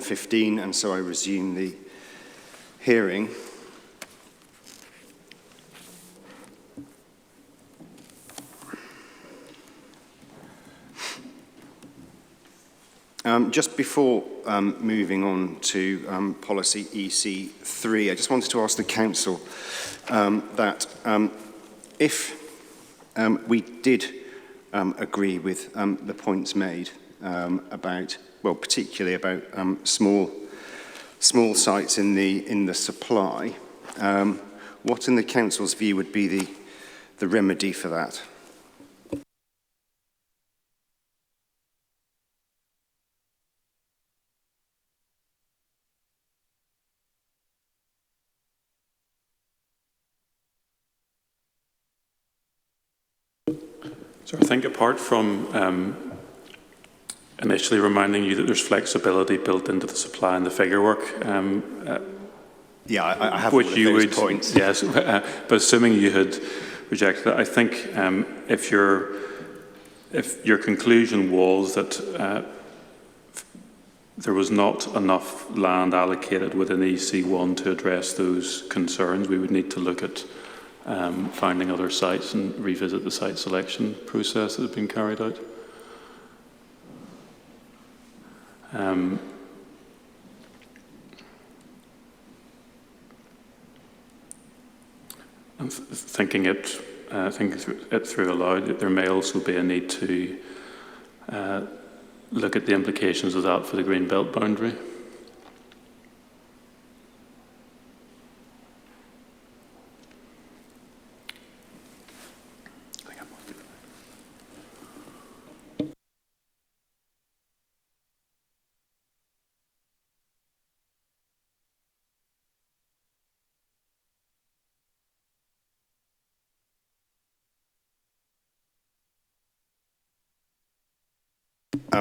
15, and so I resume the hearing. Just before moving on to policy EC3, I just wanted to ask the Council that if we did agree with the points made about, well, particularly about small sites in the supply, what in the Council's view would be the remedy for that? So I think apart from initially reminding you that there's flexibility built into the supply and the figure work, yeah, I have which all of you those would, points. Yes, but assuming you had rejected that, I think if your conclusion was that there was not enough land allocated within EC1 to address those concerns, we would need to look at finding other sites and revisit the site selection process that has been carried out. And thinking it through aloud, there may also be a need to look at the implications of that for the green belt boundary.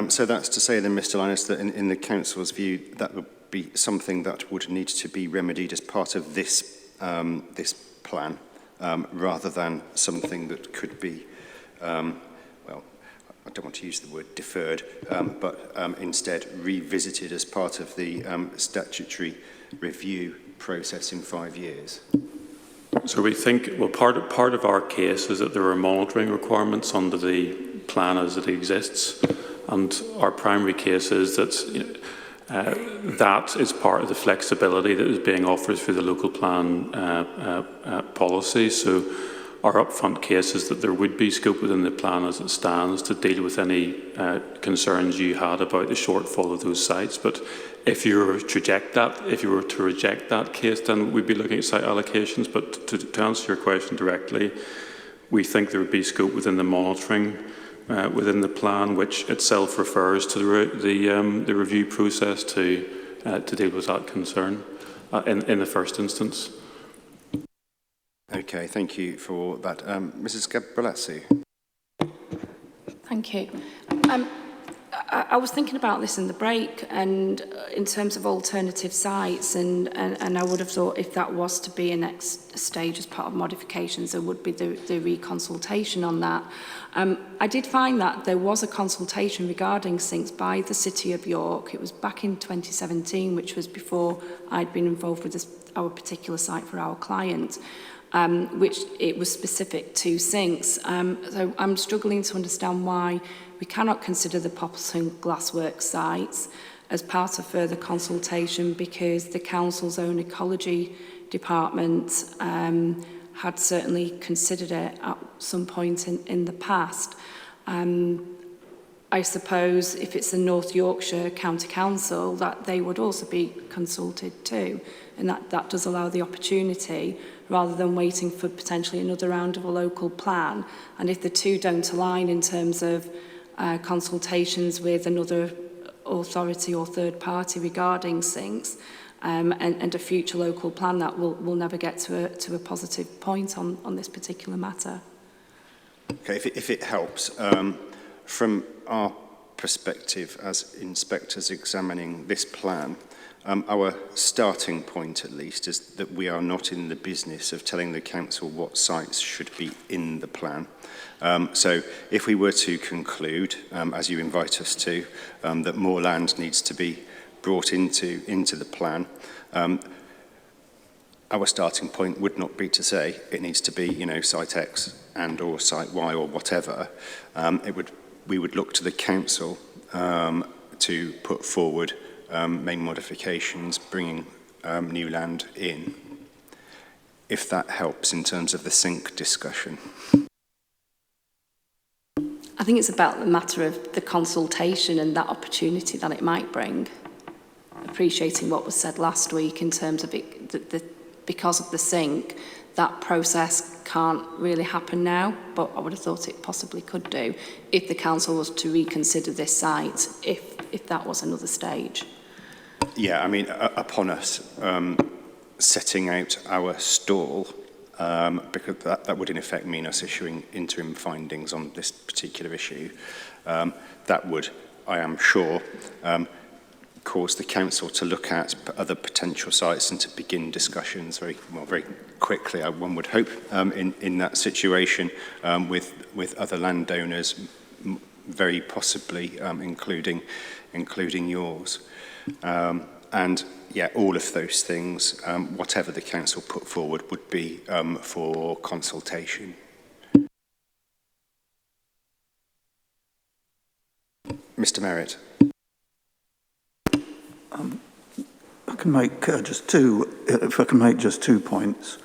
So that's to say then, Mr. Linus, that in the Council's view, that would be something that would need to be remedied as part of this plan, rather than something that could be, well, I don't want to use the word deferred, but instead revisited as part of the statutory review process in 5 years. So we think, well, part of our case is that there are monitoring requirements under the plan as it exists. And our primary case is that that is part of the flexibility that is being offered through the local plan policy. So our upfront case is that there would be scope within the plan as it stands to deal with any concerns you had about the shortfall of those sites. But if you were to reject that case, then we'd be looking at site allocations. But to answer your question directly, we think there would be scope within the monitoring within the plan, which itself refers to the review process to deal with that concern in the first instance. Okay, thank you for that. Mrs. Gabrielasi. Thank you. I was thinking about this in the break, and in terms of alternative sites, and I would have thought if that was to be a next stage as part of modifications, there would be the reconsultation on that. I did find that there was a consultation regarding sinks by the City of York. It was back in 2017, which was before I'd been involved with our particular site for our client, which it was specific to sinks. So I'm struggling to understand why we cannot consider the Poppleton Glassworks sites as part of further consultation, because the Council's own ecology department had certainly considered it at some point in the past. I suppose if it's the North Yorkshire County Council, that they would also be consulted too, and that does allow the opportunity, rather than waiting for potentially another round of a local plan. And if the two don't align in terms of consultations with another authority or third party regarding sinks, and a future local plan, that will never get to a positive point on this particular matter. Okay, if it helps, from our perspective as inspectors examining this plan, our starting point at least is that we are not in the business of telling the council what sites should be in the plan. So if we were to conclude, as you invite us to, that more land needs to be brought into the plan. Our starting point would not be to say it needs to be, site X and or site Y or whatever. We would look to the council to put forward main modifications, bringing new land in, if that helps in terms of the sync discussion. I think it's about the matter of the consultation and that opportunity that it might bring. Appreciating what was said last week in terms of it, because of the sync, that process can't really happen now, but I would have thought it possibly could do if the council was to reconsider this site, if that was another stage. Yeah, I mean, upon us setting out our stall, because that would in effect mean us issuing interim findings on this particular issue, that would, I am sure, cause the council to look at other potential sites and to begin discussions very quickly, one would hope, in that situation, with other landowners, very possibly including yours. And yeah, all of those things, whatever the council put forward, would be for consultation. Mr. Merritt. I can make just two. If I can make just 2 points.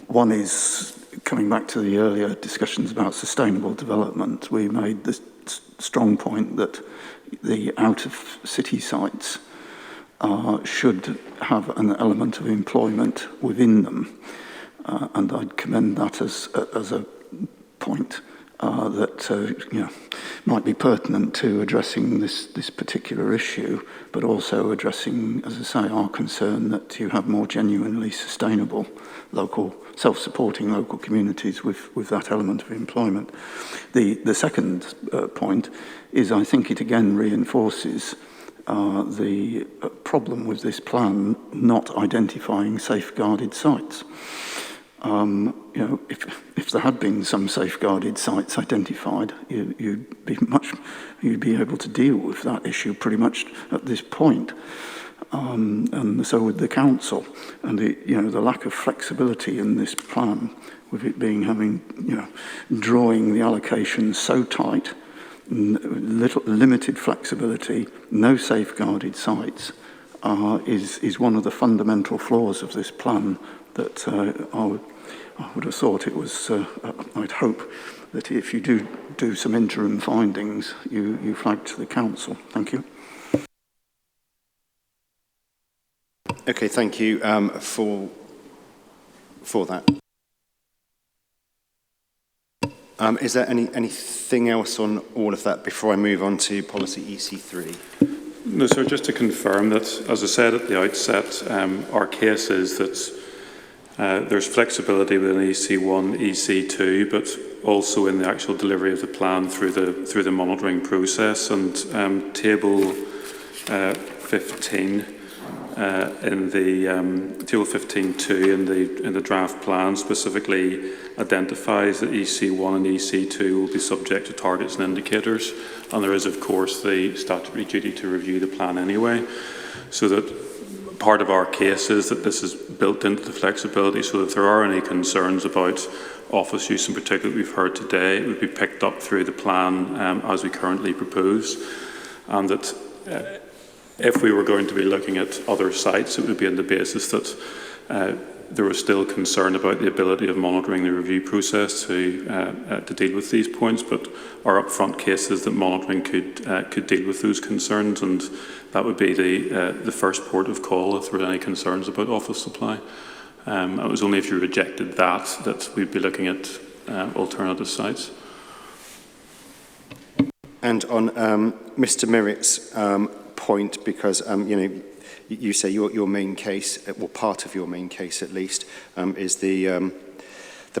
One is coming back to the earlier discussions about sustainable development. We made this strong point that the out-of-city sites should have an element of employment within them, and I'd commend that as a point that might be pertinent to addressing this particular issue, but also addressing, as I say, our concern that you have more genuinely sustainable local, self-supporting local communities with that element of employment. The second point is, I think it again reinforces the problem with this plan not identifying safeguarded sites. If there had been some safeguarded sites identified, you'd be able to deal with that issue pretty much at this point. And so would the council, and the lack of flexibility in this plan, with it drawing the allocations so tight, limited flexibility, no safeguarded sites, is one of the fundamental flaws of this plan that I would have thought it was, I'd hope that if you do some interim findings, you flag to the council. Thank you. Okay, thank you for that. Is there anything else on all of that before I move on to policy EC3? No, sir, just to confirm that, as I said at the outset, our case is that there's flexibility within EC1, EC2, but also in the actual delivery of the plan through the monitoring process. And table 15 in the table 15.2 in the draft plan specifically identifies that EC1 and EC2 will be subject to targets and indicators, and there is of course the statutory duty to review the plan anyway, so that part of our case is that this is built into the flexibility, so that if there are any concerns about office use in particular that we've heard today, it would be picked up through the plan as we currently propose, and that if we were going to be looking at other sites, it would be on the basis that there was still concern about the ability of monitoring the review process to deal with these points, but our upfront case is that monitoring could deal with those concerns, and that would be the first port of call if there were any concerns about office supply. It was only if you rejected that we'd be looking at alternative sites. And on Mr. Merritt's point, because you say your main case, well, part of your main case at least, is the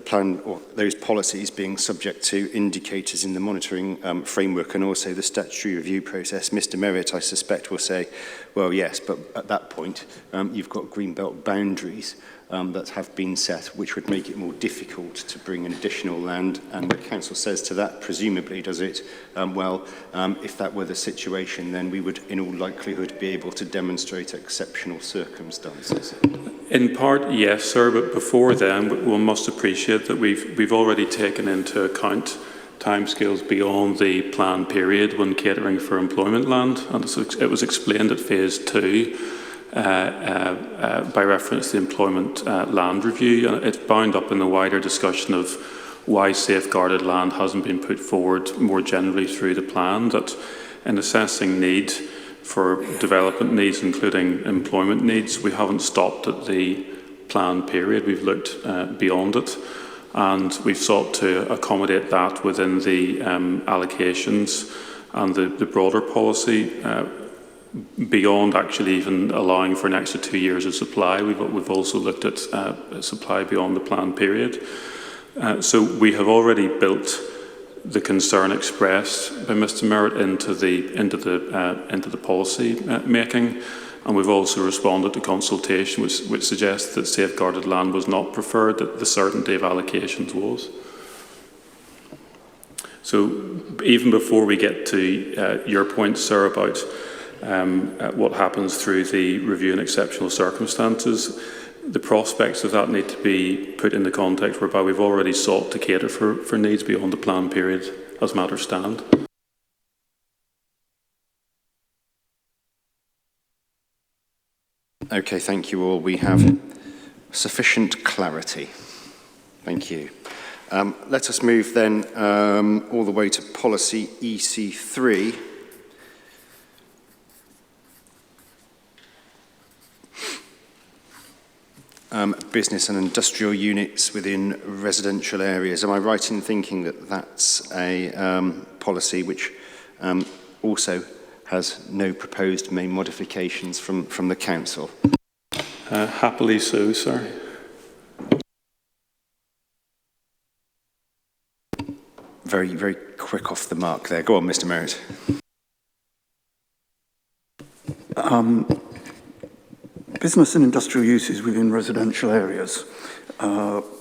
plan or those policies being subject to indicators in the monitoring framework and also the statutory review process. Mr. Merritt, I suspect, will say, well, yes, but at that point, you've got greenbelt boundaries that have been set, which would make it more difficult to bring in additional land. And the council says to that, presumably, does it, if that were the situation, then we would, in all likelihood, be able to demonstrate exceptional circumstances. In part, yes, sir, but before then, we must appreciate that we've already taken into account timescales beyond the planned period when catering for employment land, and it was explained at phase 2 by reference to the employment land review, and it's bound up in the wider discussion of why safeguarded land hasn't been put forward more generally through the plan, that in assessing need for development needs, including employment needs, we haven't stopped at the planned period, we've looked beyond it, and we've sought to accommodate that within the allocations and the broader policy, beyond actually even allowing for an extra 2 years of supply. We've also looked at supply beyond the planned period. So we have already built the concern expressed by Mr. Merritt into the policy making, and we've also responded to consultation, which suggests that safeguarded land was not preferred, that the certainty of allocations was. So even before we get to your point, sir, about what happens through the review in exceptional circumstances, the prospects of that need to be put in the context whereby we've already sought to cater for needs beyond the planned period as matters stand. Okay, thank you all. We have sufficient clarity. Thank you. Let us move then all the way to policy EC3. Business and industrial units within residential areas. Am I right in thinking that that's a policy which also has no proposed main modifications from the council? Happily so, sir. Very, very quick off the mark there. Go on, Mr. Merritt. Business and industrial uses within residential areas.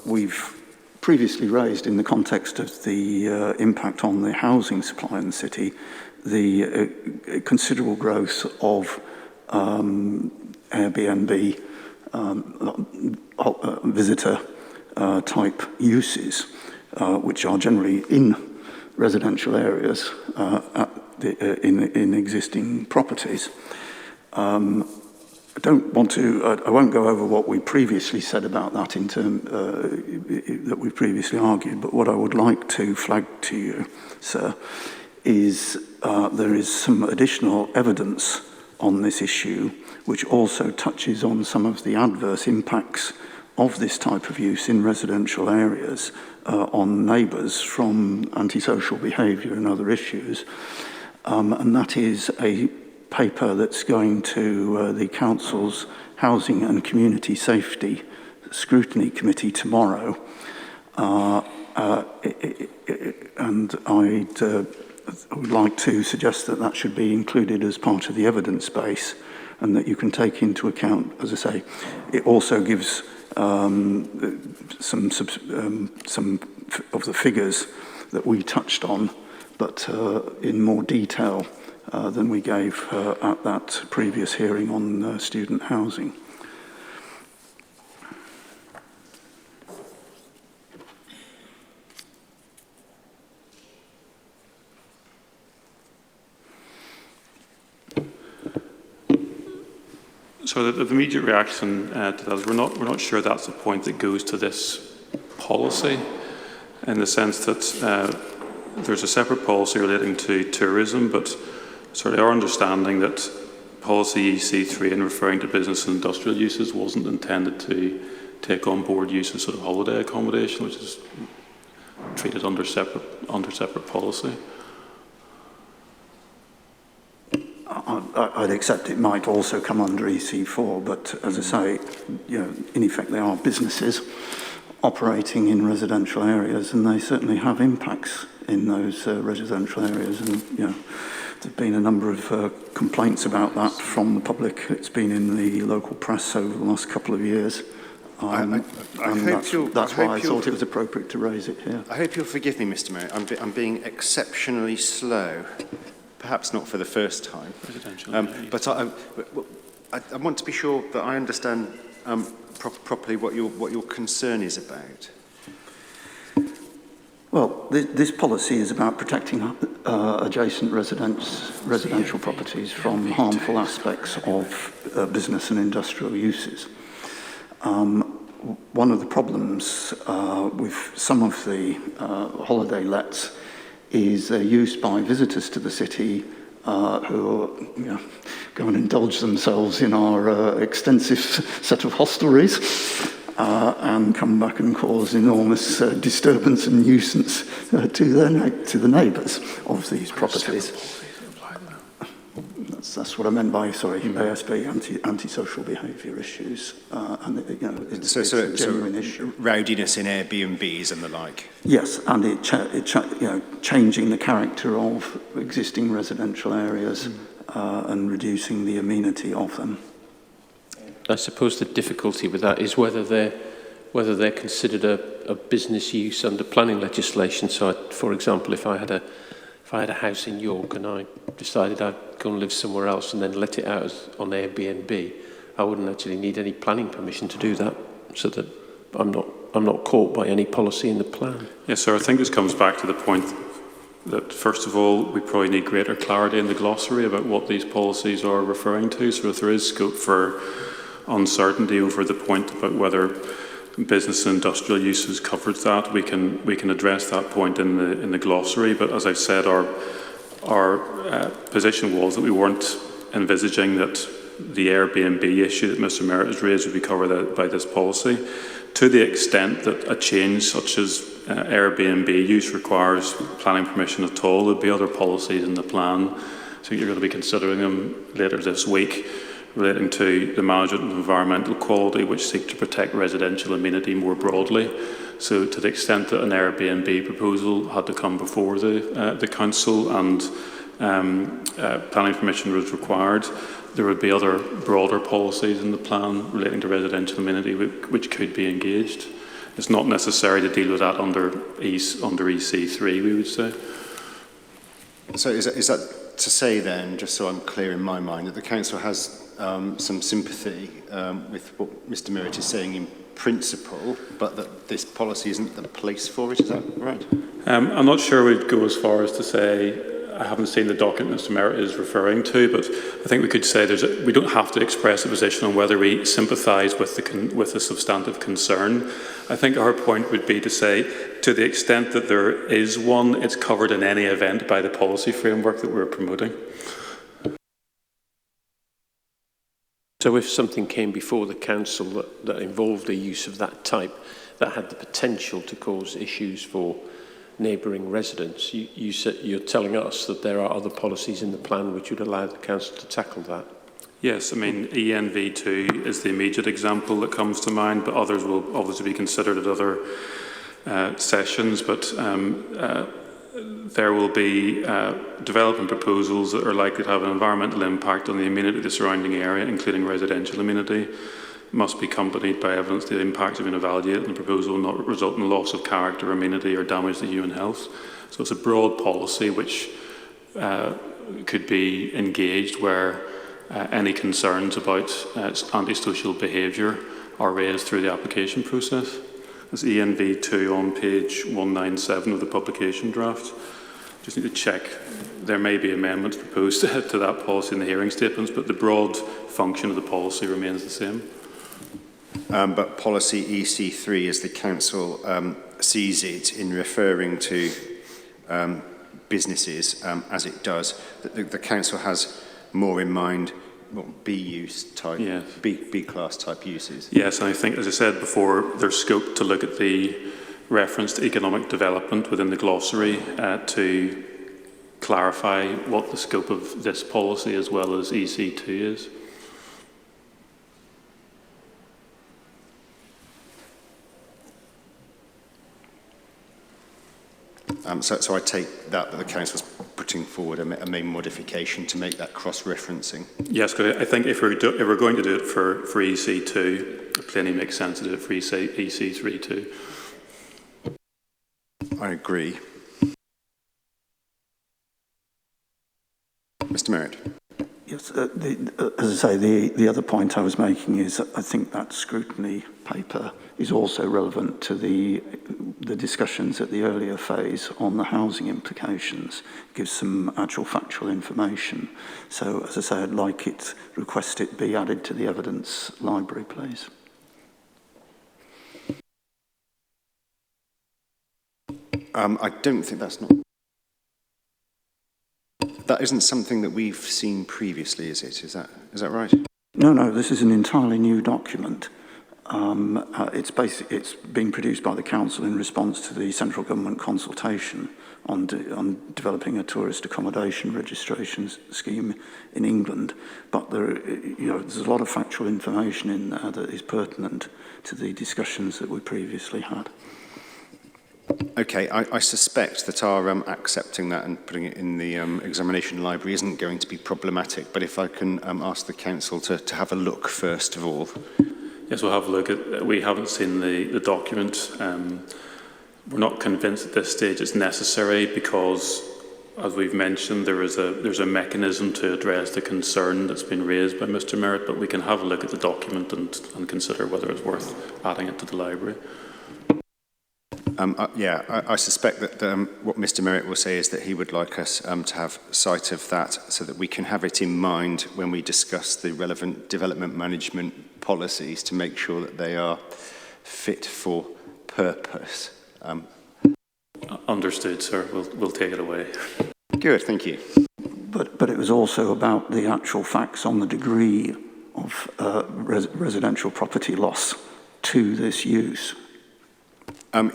We've previously raised, in the context of the impact on the housing supply in the city, the considerable growth of Airbnb visitor type uses, which are generally in residential areas in existing properties. I won't go over what we previously said about that in terms that we previously argued, but what I would like to flag to you, sir, is there is some additional evidence on this issue which also touches on some of the adverse impacts of this type of use in residential areas on neighbours from antisocial behaviour and other issues. And that is a paper that's going to the Council's Housing and Community Safety Scrutiny Committee tomorrow. And I would like to suggest that that should be included as part of the evidence base, and that you can take into account, as I say, it also gives some of the figures that we touched on, but in more detail than we gave at that previous hearing on student housing. So the immediate reaction to that is we're not sure that's a point that goes to this policy, in the sense that there's a separate policy relating to tourism, but sort of our understanding that policy EC3 in referring to business and industrial uses wasn't intended to take on board use of sort of holiday accommodation, which is treated under separate policy. I'd accept it might also come under EC4, but as I say, in effect they are businesses operating in residential areas, and they certainly have impacts in those residential areas. And there've been a number of complaints about that from the public. It's been in the local press over the last couple of years, I and hope that's why I you'll- thought it was appropriate to raise it here. I hope you'll forgive me, Mr. Mayor. I'm being exceptionally slow, perhaps not for the first time. But I want to be sure that I understand properly what your concern is about. Well, this policy is about protecting adjacent residential properties from harmful aspects of business and industrial uses. One of the problems with some of the holiday lets is their use by visitors to the city who go and indulge themselves in our extensive set of hostelries and come back and cause enormous disturbance and nuisance to the neighbours of these properties. That's what I meant by, ASB, antisocial behaviour issues, and it's a genuine issue. Rowdiness in Airbnbs and the like. Yes, and changing the character of existing residential areas and reducing the amenity of them. I suppose the difficulty with that is whether they're considered a business use under planning legislation. So, for example, if I had a house in York and I decided I'd go and live somewhere else and then let it out on Airbnb, I wouldn't actually need any planning permission to do that, so that I'm not caught by any policy in the plan. Yes, sir. I think this comes back to the point that, first of all, we probably need greater clarity in the glossary about what these policies are referring to. So if there is scope for uncertainty over the point about whether business and industrial uses covers that, we can address that point in the glossary. But as I've said, our position was that we weren't envisaging that the Airbnb issue that Mr. Merritt has raised would be covered by this policy. To the extent that a change such as Airbnb use requires planning permission at all, there'll be other policies in the plan. So you're going to be considering them later this week, relating to the management of environmental quality, which seek to protect residential amenity more broadly. So to the extent that an Airbnb proposal had to come before the council and planning permission was required, there would be other broader policies in the plan relating to residential amenity which could be engaged. It's not necessary to deal with that under EC3, we would say. So is that to say then, just so I'm clear in my mind, that the council has some sympathy with what Mr. Merritt is saying in principle, but that this policy isn't the place for it? Is that right? I'm not sure we'd go as far as to say, I haven't seen the document Mr. Merritt is referring to, but I think we could say we don't have to express a position on whether we sympathise with the substantive concern. I think our point would be to say, to the extent that there is one, it's covered in any event by the policy framework that we're promoting. So if something came before the council that involved a use of that type, that had the potential to cause issues for neighbouring residents, you're telling us that there are other policies in the plan which would allow the council to tackle that? Yes, I mean, ENV2 is the immediate example that comes to mind, but others will obviously be considered at other sessions. But there will be development proposals that are likely to have an environmental impact on the amenity of the surrounding area, including residential amenity, must be accompanied by evidence that the impacts have been evaluated and the proposal will not result in loss of character, amenity or damage to human health. So it's a broad policy which could be engaged where any concerns about antisocial behaviour are raised through the application process. It's ENV2 on page 197 of the publication draft. Just need to check. There may be amendments proposed to that policy in the hearing statements, but the broad function of the policy remains the same. But policy EC3, as the council sees it in referring to businesses as it does, the council has more in mind B-use type, yes. B-class type uses. Yes, and I think, as I said before, there's scope to look at the reference to economic development within the glossary to clarify what the scope of this policy as well as EC2 is. So I take that the council's putting forward a main modification to make that cross-referencing. Yes, because I think if we're going to do it for EC2, it plainly makes sense to do it for EC3 too. I agree. Mr. Merritt. Yes, as I say, the other point I was making is I think that scrutiny paper is also relevant to the discussions at the earlier phase on the housing implications. It gives some actual factual information. So, as I say, I'd request it be added to the evidence library, please. I don't think that isn't something that we've seen previously, is it? Is that right? No, this is an entirely new document. It's been produced by the council in response to the central government consultation on developing a tourist accommodation registration scheme in England. But there's a lot of factual information in there that is pertinent to the discussions that we previously had. Okay, I suspect that our accepting that and putting it in the examination library isn't going to be problematic, but if I can ask the council to have a look first of all. Yes, we'll have a look at. We haven't seen the document. We're not convinced at this stage it's necessary because, as we've mentioned, there's a mechanism to address the concern that's been raised by Mr. Merritt, but we can have a look at the document and consider whether it's worth adding it to the library. I suspect that what Mr. Merritt will say is that he would like us to have sight of that so that we can have it in mind when we discuss the relevant development management policies to make sure that they are fit for purpose. Understood, sir. We'll take it away. Good, thank you. But it was also about the actual facts on the degree of residential property loss to this use. And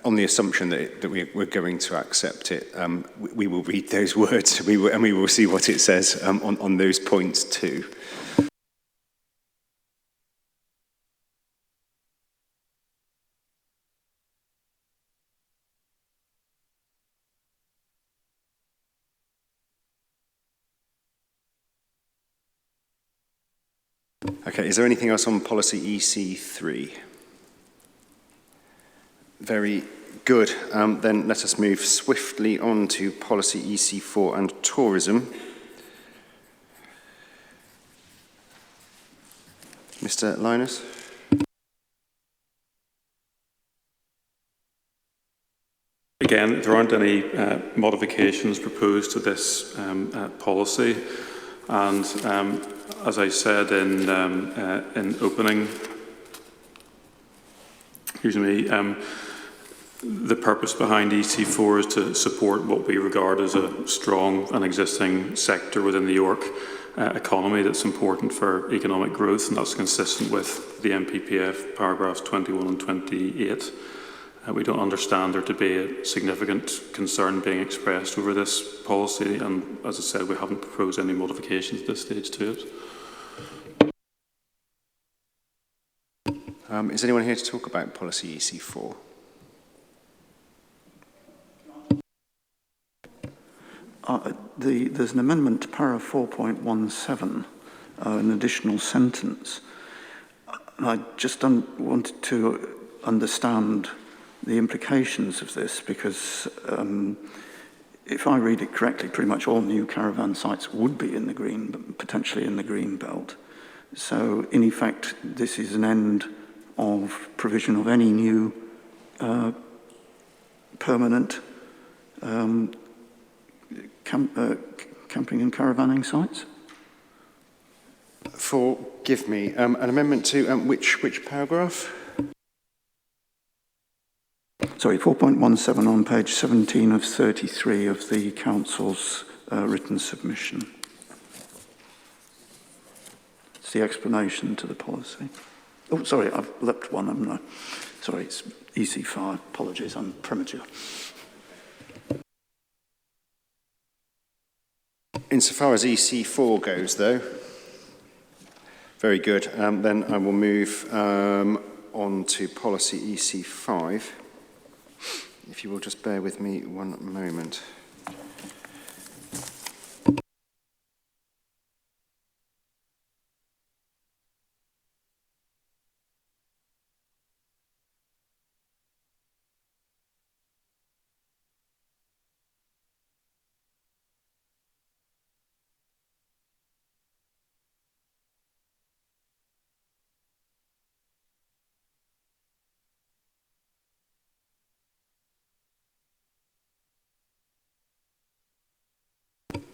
on the assumption that we're going to accept it, we will read those words and we will see what it says on those points too. Okay, is there anything else on policy EC3? Very good. Then let us move swiftly on to policy Ec4 and tourism. Mr. Linus. Again, there aren't any modifications proposed to this policy, and as I said in opening, the purpose behind EC4 is to support what we regard as a strong and existing sector within the York economy that's important for economic growth, and that's consistent with the MPPF paragraphs 21 and 28. We don't understand there to be a significant concern being expressed over this policy, and as I said, we haven't proposed any modifications at this stage to it. Is anyone here to talk about policy EC4? There's an amendment to para 4.17, an additional sentence. And I just wanted to understand the implications of this because if I read it correctly, pretty much all new caravan sites would be in the green, potentially in the green belt. So in effect, this is an end of provision of any new permanent camping and caravanning sites? Forgive me, an amendment to which paragraph? Sorry, 4.17 on page 17 of 33 of the Council's written submission. It's the explanation to the policy. Oh, sorry, I've leapt one, haven't I? Sorry, it's EC5. Apologies, I'm premature. Insofar as EC4 goes, though, very good. Then I will move on to policy EC5. If you will just bear with me one moment.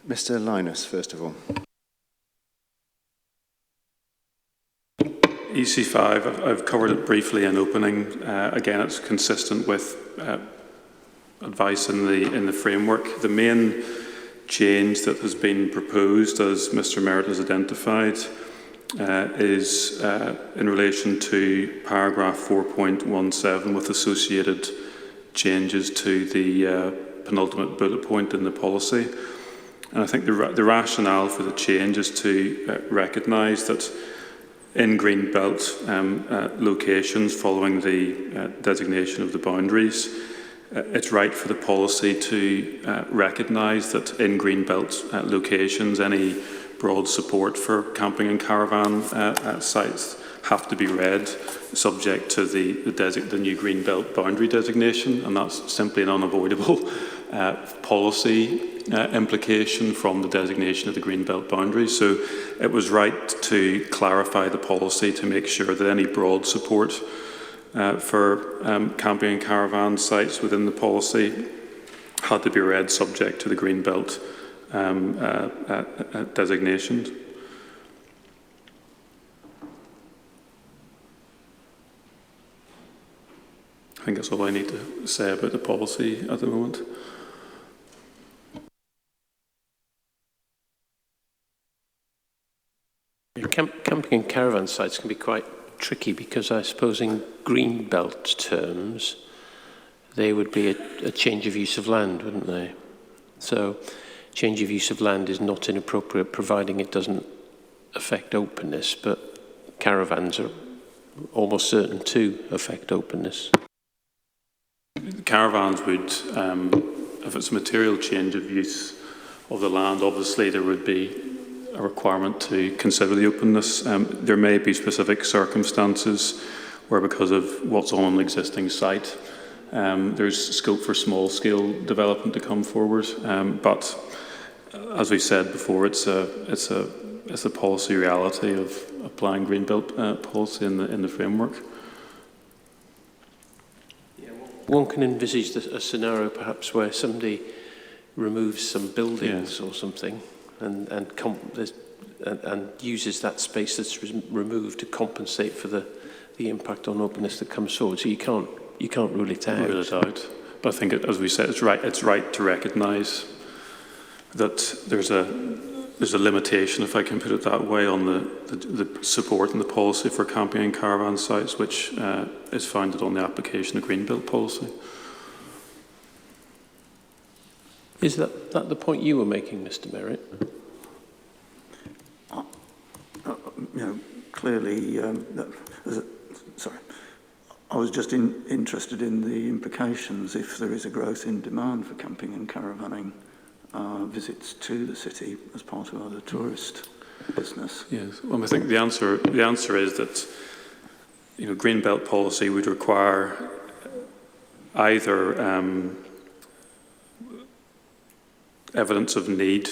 Mr. Linus, first of all. EC5, I've covered it briefly in opening. Again, it's consistent with advice in the framework. The main change that has been proposed, as Mr. Merritt has identified, is in relation to paragraph 4.17 with associated changes to the penultimate bullet point in the policy. And I think the rationale for the change is to recognise that in green belt locations following the designation of the boundaries, it's right for the policy to recognise that in green belt locations, any broad support for camping and caravan sites have to be read subject to the new green belt boundary designation, and that's simply an unavoidable policy implication from the designation of the green belt boundaries. So it was right to clarify the policy to make sure that any broad support for camping and caravan sites within the policy had to be read subject to the green belt designation. I think that's all I need to say about the policy at the moment. Camping and caravan sites can be quite tricky because I suppose in green belt terms, they would be a change of use of land, wouldn't they? So change of use of land is not inappropriate providing it doesn't affect openness, but caravans are almost certain to affect openness. Caravans would, if it's a material change of use of the land, obviously there would be a requirement to consider the openness. There may be specific circumstances where, because of what's on an existing site, there's scope for small-scale development to come forward. But as we said before, it's a policy reality of applying greenbelt policy in the framework. One can envisage a scenario perhaps where somebody removes some buildings or something and uses that space that's removed to compensate for the impact on openness that comes forward. So you can't rule it out. Rule it out. But I think, as we said, it's right to recognise that there's a limitation, if I can put it that way, on the support and the policy for camping and caravan sites, which is founded on the application of greenbelt policy. Is that the point you were making, Mr. Merritt? Clearly, sorry, I was just interested in the implications if there is a growth in demand for camping and caravanning visits to the city as part of other tourist business. Yes, well, I think the answer is that greenbelt policy would require either evidence of need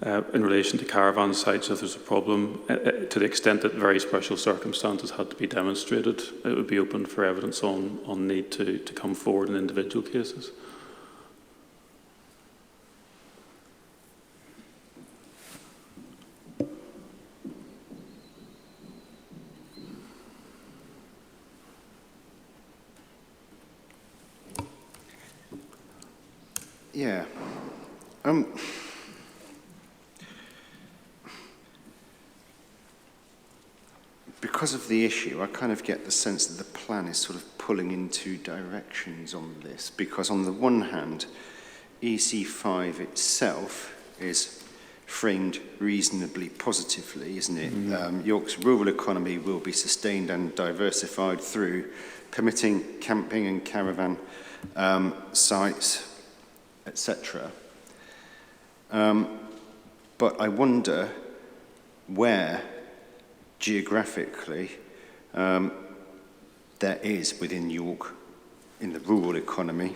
in relation to caravan sites if there's a problem, to the extent that very special circumstances had to be demonstrated. It would be open for evidence on need to come forward in individual cases. Yeah. Because of the issue, I kind of get the sense that the plan is sort of pulling in two directions on this. Because on the one hand, EC5 itself is framed reasonably positively, isn't it? Mm-hmm. York's rural economy will be sustained and diversified through permitting camping and caravan sites, etc. But I wonder where geographically there is within York in the rural economy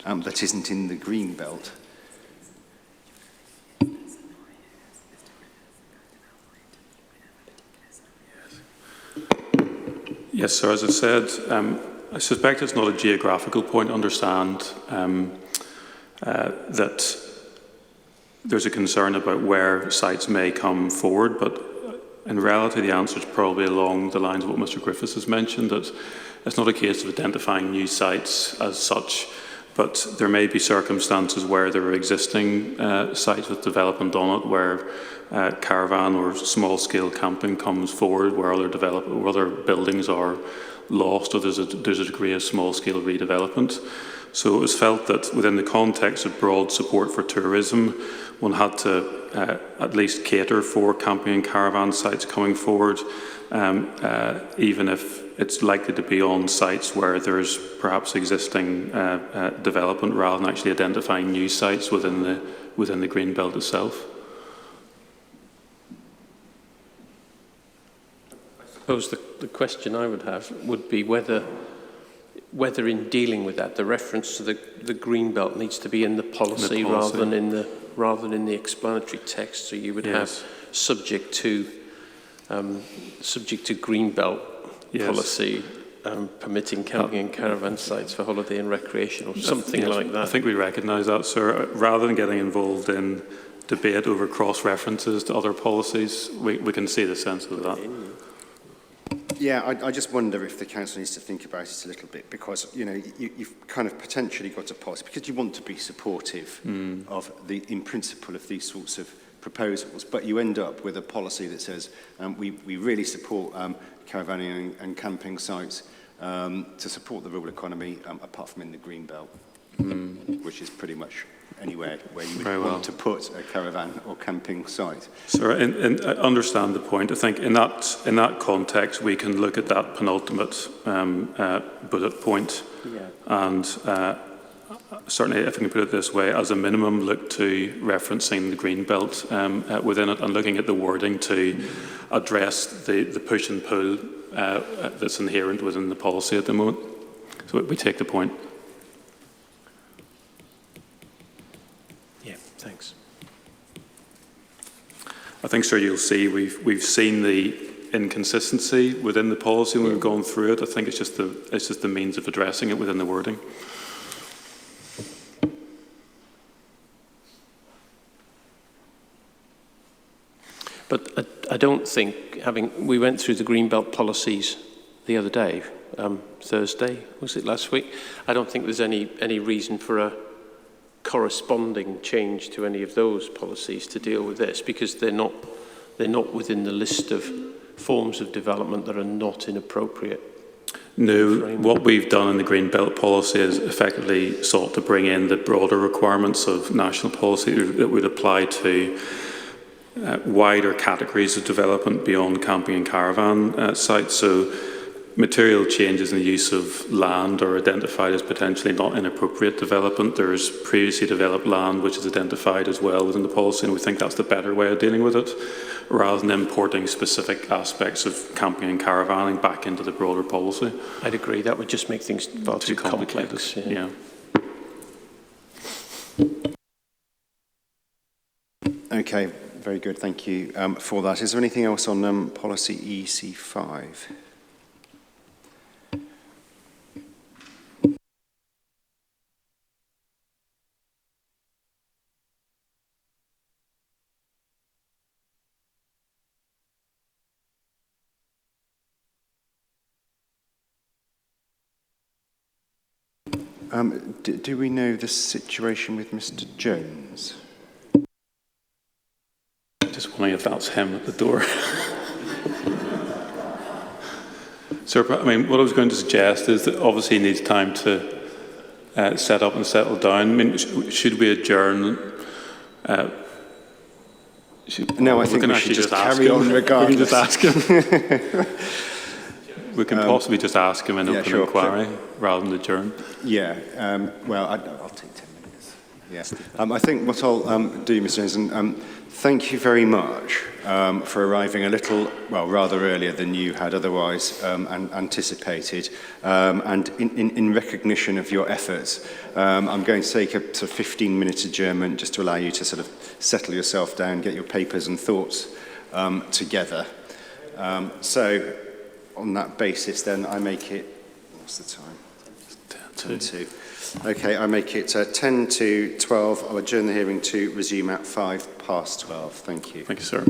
that isn't in the green belt. Yes, sir. As I said, I suspect it's not a geographical point. Understand that there's a concern about where sites may come forward, but in reality the answer is probably along the lines of what Mr Griffiths has mentioned, that it's not a case of identifying new sites as such, but there may be circumstances where there are existing sites with development on it, where caravan or small-scale camping comes forward, where other buildings are lost, or there's a degree of small-scale redevelopment. So it was felt that within the context of broad support for tourism, one had to at least cater for camping and caravan sites coming forward, even if it's likely to be on sites where there's perhaps existing development, rather than actually identifying new sites within the green belt itself. I suppose the question I would have would be whether in dealing with that, the reference to the green belt needs to be in the policy, rather than in the explanatory text. So you would have subject to green belt policy permitting camping and caravan sites for holiday and recreation, or something like that. I think we recognise that, sir. Rather than getting involved in debate over cross-references to other policies, we can see the sense of that. Yeah, I just wonder if the council needs to think about it a little bit, because you've kind of potentially got a policy because you want to be supportive of in principle of these sorts of proposals, but you end up with a policy that says we really support caravanning and camping sites to support the rural economy, apart from in the green belt, which is pretty much anywhere where you would want to put a caravan or camping site. So, and I understand the point. I think in that context, we can look at that penultimate bullet point, and certainly, if I can put it this way, as a minimum, look to referencing the green belt within it, and looking at the wording to address the push and pull that's inherent within the policy at the moment. So we take the point. Thanks. I think, sir, you'll see we've seen the inconsistency within the policy when we've gone through it. I think it's just the means of addressing it within the wording. But I don't think, we went through the Greenbelt policies the other day, Thursday, was it last week? I don't think there's any reason for a corresponding change to any of those policies to deal with this, because they're not within the list of forms of development that are not inappropriate. No, what we've done in the Green Belt policy is effectively sought to bring in the broader requirements of national policy that would apply to wider categories of development beyond camping and caravan sites. So material changes in the use of land are identified as potentially not inappropriate development. There's previously developed land which is identified as well within the policy, and we think that's the better way of dealing with it, rather than importing specific aspects of camping and caravanning back into the broader policy. I'd agree, that would just make things far too complex. Yeah. Okay, very good, thank you for that. Is there anything else on policy EC5? Do we know the situation with Mr. Jones? Just wondering if that's him at the door. So, I mean, what I was going to suggest is that obviously he needs time to set up and settle down. I mean, should we adjourn? No, I think we should just carry on regardless. We can just ask him. We can possibly just ask him in open inquiry rather than adjourn. Yeah, well, I'll take 10 minutes. Yes. I think what I'll do, Mr. Jones, thank you very much for arriving a little, well, rather earlier than you had otherwise anticipated. And in recognition of your efforts, I'm going to take a sort of 15-minute adjournment just to allow you to sort of settle yourself down, get your papers and thoughts together. So, on that basis, then, I make it, what's the time? 2. Okay, I make it 10 to 12. I'll adjourn the hearing to resume at 12:05. Thank you. Thank you, sir.